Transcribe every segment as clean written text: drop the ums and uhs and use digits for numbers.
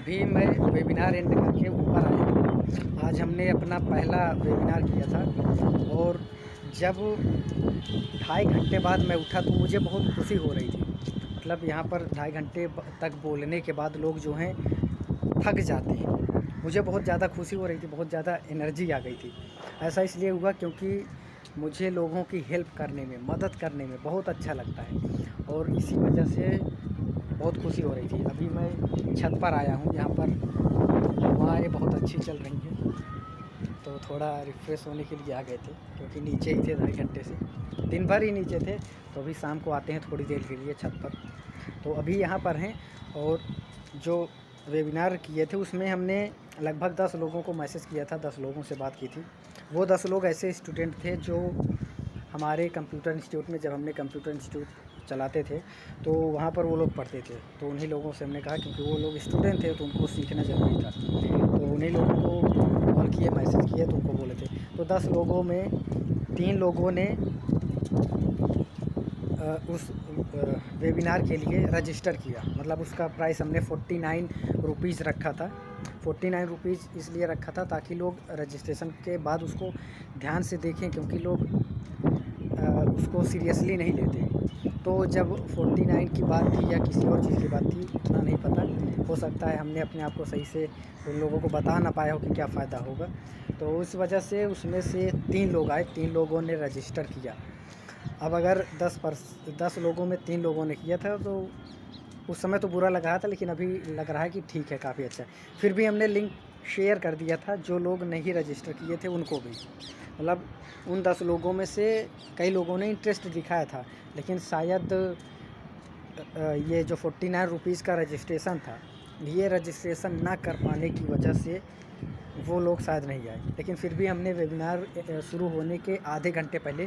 अभी मैं webinar and करके ऊपर आया हूँ। आज हमने अपना पहला वेबिनार किया था और जब 2.5 घंटे बाद मैं उठा तो मुझे बहुत खुशी हो रही थी। मतलब यहाँ पर 2.5 घंटे तक बोलने के बाद लोग जो हैं थक जाते हैं। मुझे बहुत ज़्यादा खुशी हो रही थी, बहुत ज़्यादा एनर्जी आ गई थी। ऐसा इसलिए हुआ क्योंकि मुझे लोगों की हेल्प करने में, मदद करने में बहुत अच्छा लगता है और इसी वजह से बहुत खुशी हो रही थी। अभी मैं छत पर आया हूँ, यहाँ पर हवाएँ बहुत अच्छी चल रही हैं, तो थोड़ा रिफ़्रेश होने के लिए आ गए थे क्योंकि नीचे ही थे 2.5 घंटे से। दिन भर ही नीचे थे, तो अभी शाम को आते हैं थोड़ी देर के लिए छत पर। तो अभी यहाँ पर हैं और जो वेबिनार किए थे उसमें हमने लगभग 10 लोगों को मैसेज किया था, 10 लोगों से बात की थी। वो 10 लोग ऐसे स्टूडेंट थे जो हमारे कंप्यूटर इंस्टीट्यूट में, जब हमने कंप्यूटर इंस्टीट्यूट चलाते थे तो वहाँ पर वो लोग पढ़ते थे। तो उन्हीं लोगों से हमने कहा, क्योंकि वो लोग स्टूडेंट थे तो उनको सीखना ज़रूरी था, तो उन्हीं लोगों को कॉल किए, मैसेज किए तो उनको बोले थे। तो 10 लोगों में 3 लोगों ने उस वेबिनार के लिए रजिस्टर किया। मतलब उसका प्राइस हमने 49 रुपीज़ रखा था। 49 रुपीज़ इसलिए रखा था ताकि लोग रजिस्ट्रेशन के बाद उसको ध्यान से देखें, क्योंकि लोग उसको सीरियसली नहीं लेते। तो जब 49 की बात थी या किसी और चीज़ की बात थी उतना नहीं पता, हो सकता है हमने अपने आप को सही से उन लोगों को बता ना पाया हो कि क्या फ़ायदा होगा। तो उस वजह से उसमें से 3 लोग आए, 3 लोगों ने रजिस्टर किया। अब अगर 10 लोगों में 3 लोगों ने किया था तो उस समय तो बुरा लग रहा था, लेकिन अभी लग रहा है कि ठीक है, काफ़ी अच्छा है। फिर भी हमने लिंक शेयर कर दिया था जो लोग नहीं रजिस्टर किए थे उनको भी। मतलब उन 10 लोगों में से कई लोगों ने इंटरेस्ट दिखाया था, लेकिन शायद ये जो 49 रुपीज़ का रजिस्ट्रेशन था, ये रजिस्ट्रेशन ना कर पाने की वजह से वो लोग शायद नहीं आए। लेकिन फिर भी हमने वेबिनार शुरू होने के आधे घंटे पहले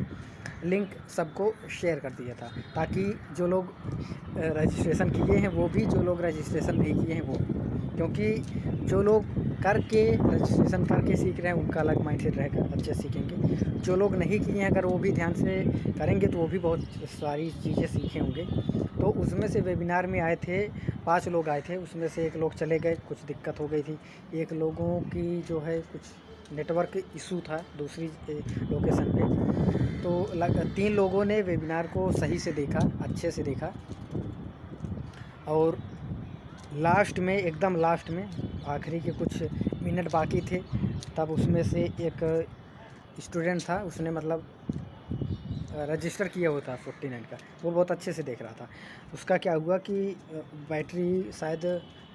लिंक सबको शेयर कर दिया था, ताकि जो लोग रजिस्ट्रेशन किए हैं वो भी, जो लोग रजिस्ट्रेशन नहीं किए हैं वो। क्योंकि जो लोग करके रजिस्ट्रेशन करके सीख रहे हैं उनका अलग माइंडसेट रहेगा, अच्छे सीखेंगे। जो लोग नहीं किए हैं अगर वो भी ध्यान से करेंगे तो वो भी बहुत सारी चीज़ें सीखे होंगे। तो उसमें से वेबिनार में आए थे 5 लोग आए थे, उसमें से 1 लोग चले गए, कुछ दिक्कत हो गई थी। 1 लोगों की जो है कुछ नेटवर्क इशू था दूसरी लोकेशन पे। तो 3 लोगों ने वेबिनार को सही से देखा, अच्छे से देखा और लास्ट में, एकदम लास्ट में, आखिरी के कुछ मिनट बाकी थे, तब उसमें से एक स्टूडेंट था, उसने मतलब रजिस्टर किया हुआ था 49 का, वो बहुत अच्छे से देख रहा था। उसका क्या हुआ कि बैटरी शायद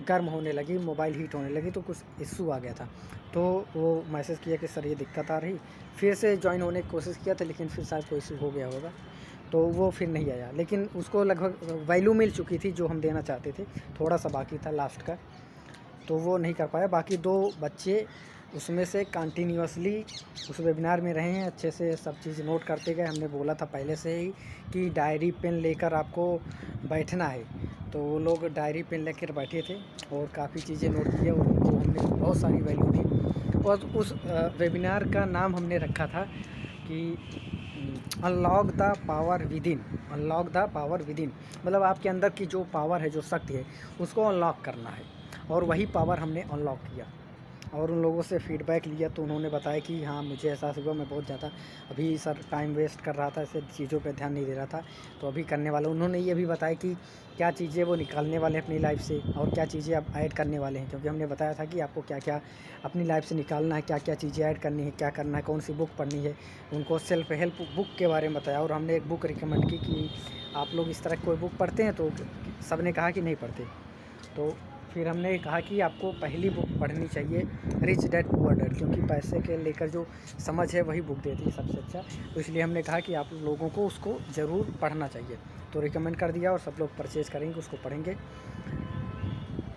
गर्म होने लगी, मोबाइल हीट होने लगी, तो कुछ इशू आ गया था। तो वो मैसेज किया कि सर ये दिक्कत आ रही, फिर से ज्वाइन होने की कोशिश किया था, लेकिन फिर शायद कोई इशू हो गया होगा, तो वो फिर नहीं आया। लेकिन उसको लगभग वैल्यू मिल चुकी थी जो हम देना चाहते थे, थोड़ा सा बाकी था लास्ट का, तो वो नहीं कर पाया। बाकी 2 बच्चे उसमें से कंटिन्यूअसली उस वेबिनार में रहे हैं, अच्छे से सब चीज़ नोट करते गए। हमने बोला था पहले से ही कि डायरी पेन लेकर आपको बैठना है, तो वो लोग डायरी पेन लेकर बैठे थे और काफ़ी चीज़ें नोट की और उनको हमने बहुत सारी वैल्यू दी। और उस वेबिनार का नाम हमने रखा था कि unlock the power within. Unlock the power within मतलब आपके अंदर की जो पावर है, जो शक्ति है, उसको अनलॉक करना है। और वही पावर हमने अनलॉक किया और उन लोगों से फ़ीडबैक लिया, तो उन्होंने बताया कि हाँ मुझे एहसास हुआ मैं बहुत ज़्यादा अभी सर टाइम वेस्ट कर रहा था, ऐसे चीज़ों पे ध्यान नहीं दे रहा था, तो अभी करने वाला। उन्होंने ये भी बताया कि क्या चीज़ें वो निकालने वाले हैं अपनी लाइफ से और क्या चीज़ें आप ऐड करने वाले हैं, क्योंकि हमने बताया था कि आपको क्या क्या अपनी लाइफ से निकालना है, क्या क्या चीज़ें ऐड करनी है, क्या करना है, कौन सी बुक पढ़नी है। उनको सेल्फ हेल्प बुक के बारे में बताया और हमने एक बुक रिकमेंड की कि आप लोग इस तरह कोई बुक पढ़ते हैं, तो सब ने कहा कि नहीं पढ़ते। तो फिर हमने कहा कि आपको पहली बुक पढ़नी चाहिए रिच डैड पुअर डैड, क्योंकि पैसे के लेकर जो समझ है वही बुक देती है सबसे अच्छा। तो इसलिए हमने कहा कि आप लोगों को उसको ज़रूर पढ़ना चाहिए, तो रिकमेंड कर दिया और सब लोग परचेज़ करेंगे, उसको पढ़ेंगे।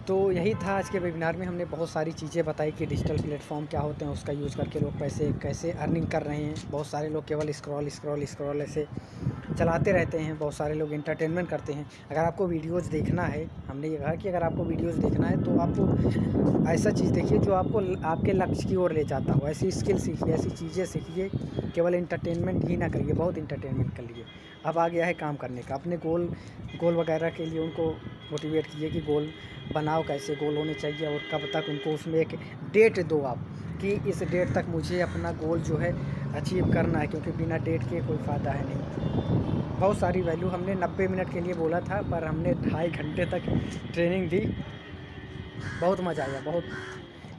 तो यही था आज के वेबिनार में। हमने बहुत सारी चीज़ें बताई कि डिजिटल प्लेटफॉर्म क्या होते हैं, उसका यूज़ करके लोग पैसे कैसे अर्निंग कर रहे हैं। बहुत सारे लोग केवल स्क्रॉल ऐसे चलाते रहते हैं, बहुत सारे लोग एंटरटेनमेंट करते हैं। अगर आपको वीडियोज़ देखना है, हमने ये कहा कि अगर आपको वीडियोज़ देखना है तो आप ऐसा चीज़ देखिए जो आपको आपके लक्ष्य की ओर ले जाता हो। ऐसी स्किल सीखिए, ऐसी चीज़ें सीखिए, केवल एंटरटेनमेंट ही ना करिए, बहुत एंटरटेनमेंट कर लीजिए। अब आ गया है काम करने का, अपने गोल वगैरह के लिए उनको मोटिवेट किए कि गोल बनाओ, कैसे गोल होने चाहिए और कब तक उनको उसमें एक डेट दो आप कि इस डेट तक मुझे अपना गोल जो है अचीव करना है, क्योंकि बिना डेट के कोई फ़ायदा है नहीं। बहुत सारी वैल्यू हमने 90 मिनट के लिए बोला था, पर हमने 2.5 घंटे तक ट्रेनिंग दी। बहुत मज़ा आया, बहुत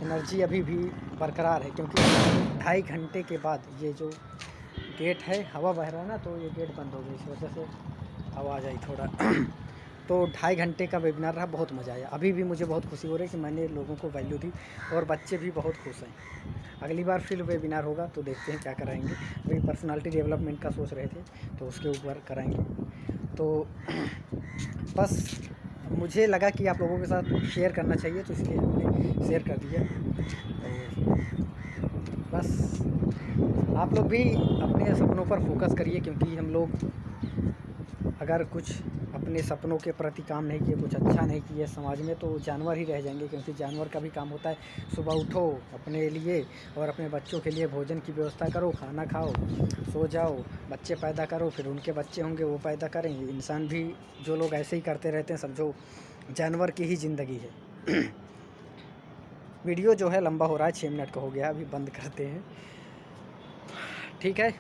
एनर्जी अभी भी बरकरार है, क्योंकि 2.5 घंटे के बाद ये जो गेट है, हवा बह रहा है ना, तो ये गेट बंद हो गई, इस वजह से आवाज़ आई थोड़ा। तो 2.5 घंटे का वेबिनार रहा, बहुत मज़ा आया। अभी भी मुझे बहुत खुशी हो रही है कि मैंने लोगों को वैल्यू दी और बच्चे भी बहुत खुश हैं। अगली बार फिर वेबिनार होगा तो देखते हैं क्या कराएंगे। अभी पर्सनालिटी डेवलपमेंट का सोच रहे थे, तो उसके ऊपर कराएंगे। तो बस मुझे लगा कि आप लोगों के साथ शेयर करना चाहिए, तो इसलिए हमने शेयर कर दिया। तो बस आप लोग भी अपने सपनों पर फोकस करिए, क्योंकि हम लोग अगर कुछ अपने सपनों के प्रति काम नहीं किए, कुछ अच्छा नहीं किए समाज में, तो जानवर ही रह जाएंगे। क्योंकि जानवर का भी काम होता है, सुबह उठो, अपने लिए और अपने बच्चों के लिए भोजन की व्यवस्था करो, खाना खाओ, सो जाओ, बच्चे पैदा करो, फिर उनके बच्चे होंगे वो पैदा करेंगे। इंसान भी जो लोग ऐसे ही करते रहते हैं, समझो जानवर की ही ज़िंदगी है। वीडियो जो है लंबा हो रहा है, 6 मिनट का हो गया, अभी बंद करते हैं, ठीक है।